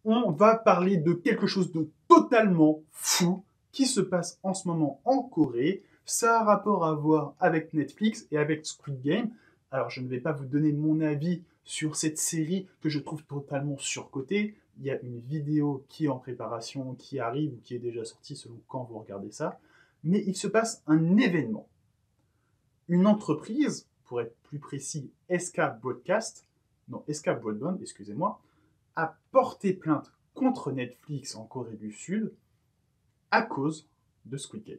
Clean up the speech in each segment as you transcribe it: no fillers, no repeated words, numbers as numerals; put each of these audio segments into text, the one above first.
on va parler de quelque chose de totalement fou qui se passe en ce moment en Corée. Ça a un rapport à voir avec Netflix et avec Squid Game. Alors, je ne vais pas vous donner mon avis sur cette série que je trouve totalement surcotée. Il y a une vidéo qui est en préparation, qui arrive ou qui est déjà sortie selon quand vous regardez ça. Mais il se passe un événement. Une entreprise, pour être plus précis, SK Broadband, excusez-moi, a porté plainte contre Netflix en Corée du Sud à cause de Squid Game.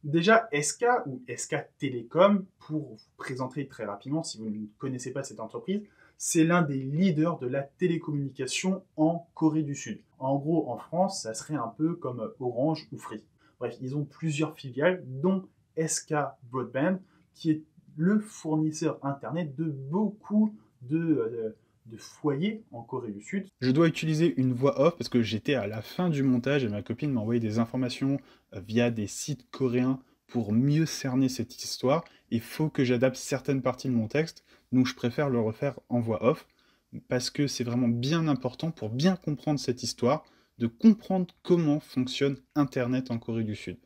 Déjà, SK ou SK Telecom, pour vous présenter très rapidement, si vous ne connaissez pas cette entreprise, c'est l'un des leaders de la télécommunication en Corée du Sud. En gros, en France, ça serait un peu comme Orange ou Free. Bref, ils ont plusieurs filiales, dont SK Broadband, qui est le fournisseur Internet de beaucoup de foyers en Corée du Sud. Je dois utiliser une voix off parce que j'étais à la fin du montage et ma copine m'a envoyé des informations via des sites coréens pour mieux cerner cette histoire. Il faut que j'adapte certaines parties de mon texte, donc je préfère le refaire en voix off parce que c'est vraiment bien important pour bien comprendre cette histoire, de comprendre comment fonctionne Internet en Corée du Sud.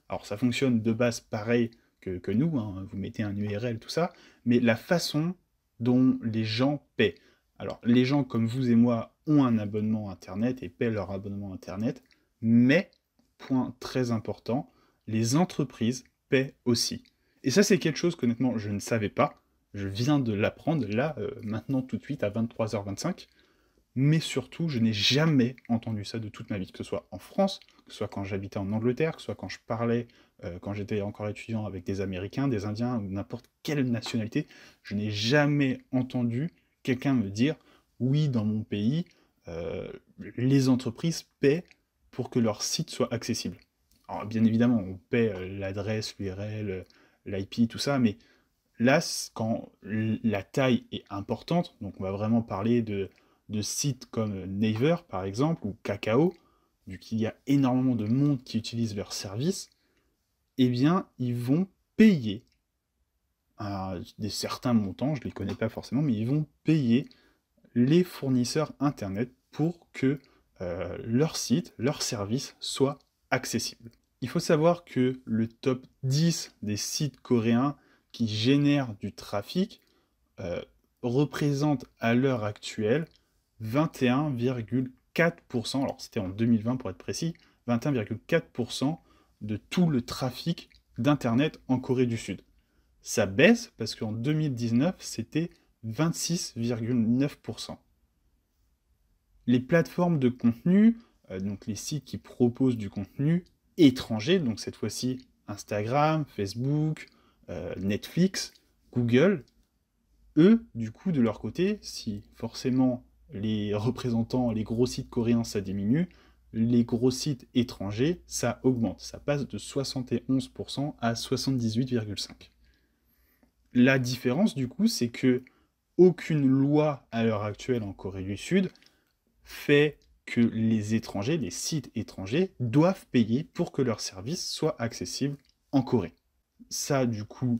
Alors ça fonctionne de base pareil que nous, hein, vous mettez un URL, tout ça, mais la façon dont les gens paient. Alors, les gens comme vous et moi ont un abonnement Internet et paient leur abonnement Internet, mais, point très important, les entreprises paient aussi. Et ça, c'est quelque chose qu'honnêtement, je ne savais pas. Je viens de l'apprendre là, maintenant, tout de suite, à 23h25. Mais surtout, je n'ai jamais entendu ça de toute ma vie, que ce soit en France, que ce soit quand j'habitais en Angleterre, que ce soit quand je parlais, quand j'étais encore étudiant avec des Américains, des Indiens ou n'importe quelle nationalité, je n'ai jamais entendu quelqu'un me dire oui, dans mon pays, euh, les entreprises paient pour que leur site soit accessible. Alors, bien évidemment, on paie l'adresse, l'URL, l'IP, tout ça, mais là, quand la taille est importante, donc on va vraiment parler de sites comme Naver, par exemple, ou Kakao, vu qu'il y a énormément de monde qui utilise leur service, eh bien, ils vont payer des certains montants, je ne les connais pas forcément, mais ils vont payer les fournisseurs Internet pour que leur site, leur service soit accessible. Il faut savoir que le top 10 des sites coréens qui génèrent du trafic euh, représente à l'heure actuelle 21,4%, alors c'était en 2020 pour être précis, 21,4% de tout le trafic d'Internet en Corée du Sud. Ça baisse parce qu'en 2019, c'était 26,9%. Les plateformes de contenu, donc les sites qui proposent du contenu étranger, donc cette fois-ci Instagram, Facebook, Netflix, Google, eux, du coup, de leur côté, si forcément les représentants, les gros sites coréens, ça diminue, les gros sites étrangers, ça augmente. Ça passe de 71% à 78,5%. La différence, du coup, c'est que aucune loi à l'heure actuelle en Corée du Sud fait que les étrangers, les sites étrangers, doivent payer pour que leur service soit accessible en Corée. Ça, du coup,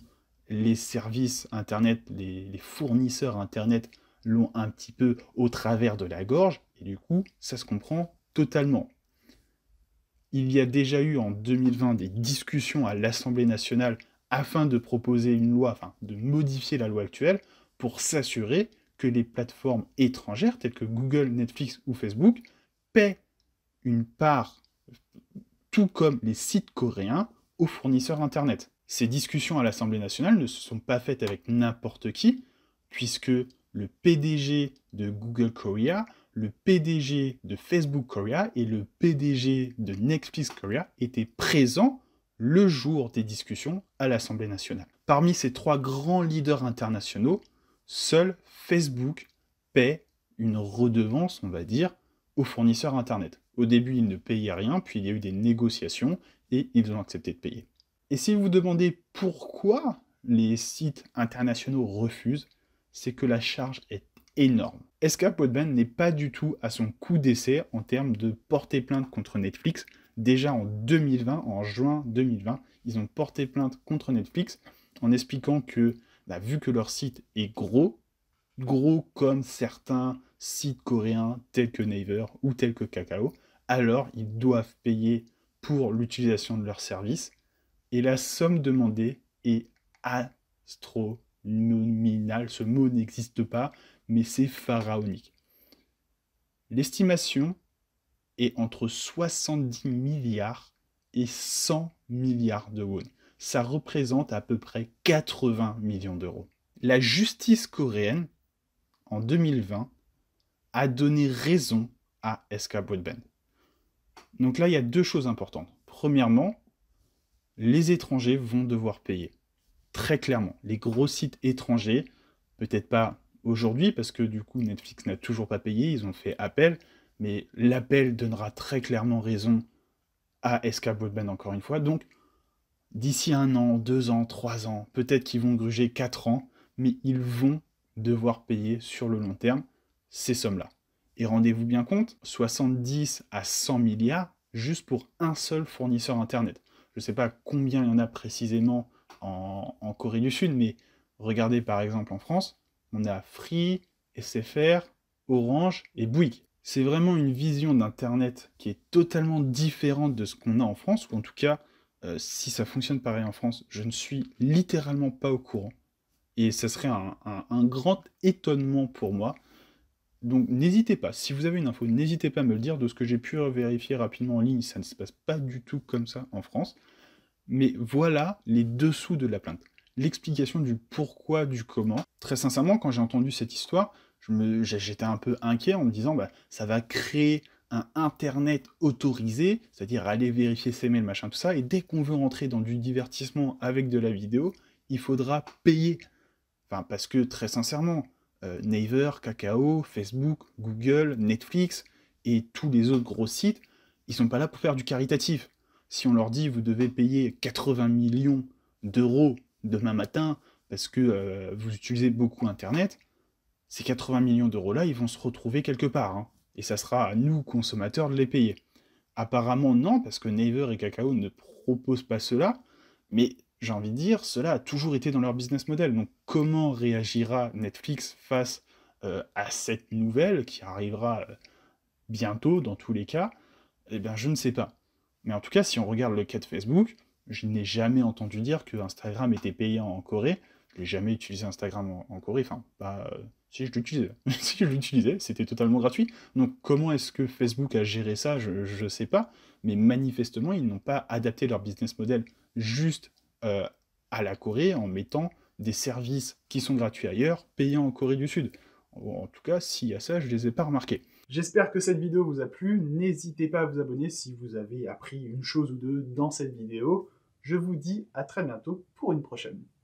les services Internet, les fournisseurs Internet l'ont un petit peu au travers de la gorge, et du coup, ça se comprend totalement. Il y a déjà eu en 2020 des discussions à l'Assemblée nationale afin de proposer une loi, enfin de modifier la loi actuelle pour s'assurer que les plateformes étrangères telles que Google, Netflix ou Facebook paient une part, tout comme les sites coréens, aux fournisseurs Internet. Ces discussions à l'Assemblée nationale ne se sont pas faites avec n'importe qui, puisque le PDG de Google Korea, le PDG de Facebook Korea et le PDG de Netflix Korea étaient présents le jour des discussions à l'Assemblée nationale. Parmi ces trois grands leaders internationaux, seul Facebook paie une redevance, on va dire, aux fournisseurs Internet. Au début, ils ne payaient rien, puis il y a eu des négociations et ils ont accepté de payer. Et si vous vous demandez pourquoi les sites internationaux refusent, c'est que la charge est énorme. SK Broadband n'est pas du tout à son coup d'essai en termes de porter plainte contre Netflix. Déjà en 2020, en juin 2020, ils ont porté plainte contre Netflix en expliquant que, vu que leur site est gros comme certains sites coréens tels que Naver ou tels que Kakao, alors ils doivent payer pour l'utilisation de leurs services. Et la somme demandée est astronomical, ce mot n'existe pas, mais c'est pharaonique. L'estimation est entre 70 milliards et 100 milliards de won. Ça représente à peu près 80 millions d'euros. La justice coréenne, en 2020, a donné raison à SK Broadband. Donc là, il y a deux choses importantes. Premièrement, les étrangers vont devoir payer. Très clairement, les gros sites étrangers, peut-être pas aujourd'hui, parce que du coup Netflix n'a toujours pas payé, ils ont fait appel, mais l'appel donnera très clairement raison à SK Broadband encore une fois. Donc d'ici 1 an, 2 ans, 3 ans, peut-être qu'ils vont gruger 4 ans, mais ils vont devoir payer sur le long terme ces sommes-là. Et rendez-vous bien compte, 70 à 100 milliards juste pour un seul fournisseur Internet. Je ne sais pas combien il y en a précisément en Corée du Sud, mais regardez par exemple en France, on a Free, SFR, Orange et Bouygues. C'est vraiment une vision d'Internet qui est totalement différente de ce qu'on a en France, ou en tout cas, si ça fonctionne pareil en France, je ne suis littéralement pas au courant. Et ce serait un grand étonnement pour moi. Donc n'hésitez pas, si vous avez une info, n'hésitez pas à me le dire. De ce que j'ai pu vérifier rapidement en ligne, ça ne se passe pas du tout comme ça en France. Mais voilà les dessous de la plainte. L'explication du pourquoi, du comment. Très sincèrement, quand j'ai entendu cette histoire, j'étais un peu inquiet en me disant ça va créer un Internet autorisé, c'est-à-dire aller vérifier ses mails, machin, tout ça, et dès qu'on veut rentrer dans du divertissement avec de la vidéo, il faudra payer. Enfin, parce que très sincèrement, Naver, Kakao, Facebook, Google, Netflix et tous les autres gros sites, ils sont pas là pour faire du caritatif. Si on leur dit vous devez payer 80 millions d'euros demain matin parce que vous utilisez beaucoup Internet, ces 80 millions d'euros là, ils vont se retrouver quelque part. Hein. Et ça sera à nous, consommateurs, de les payer. Apparemment non, parce que Naver et Kakao ne proposent pas cela, mais j'ai envie de dire, cela a toujours été dans leur business model. Donc comment réagira Netflix face à cette nouvelle qui arrivera bientôt dans tous les cas? Eh bien je ne sais pas. Mais en tout cas, si on regarde le cas de Facebook, je n'ai jamais entendu dire que Instagram était payant en Corée. Je n'ai jamais utilisé Instagram en Corée, enfin, pas... si je l'utilisais. Si je l'utilisais, c'était totalement gratuit. Donc comment est-ce que Facebook a géré ça, je ne sais pas. Mais manifestement, ils n'ont pas adapté leur business model juste à la Corée en mettant des services qui sont gratuits ailleurs, payants en Corée du Sud. En tout cas, s'il y a ça, je ne les ai pas remarqués. J'espère que cette vidéo vous a plu. N'hésitez pas à vous abonner si vous avez appris une chose ou deux dans cette vidéo. Je vous dis à très bientôt pour une prochaine.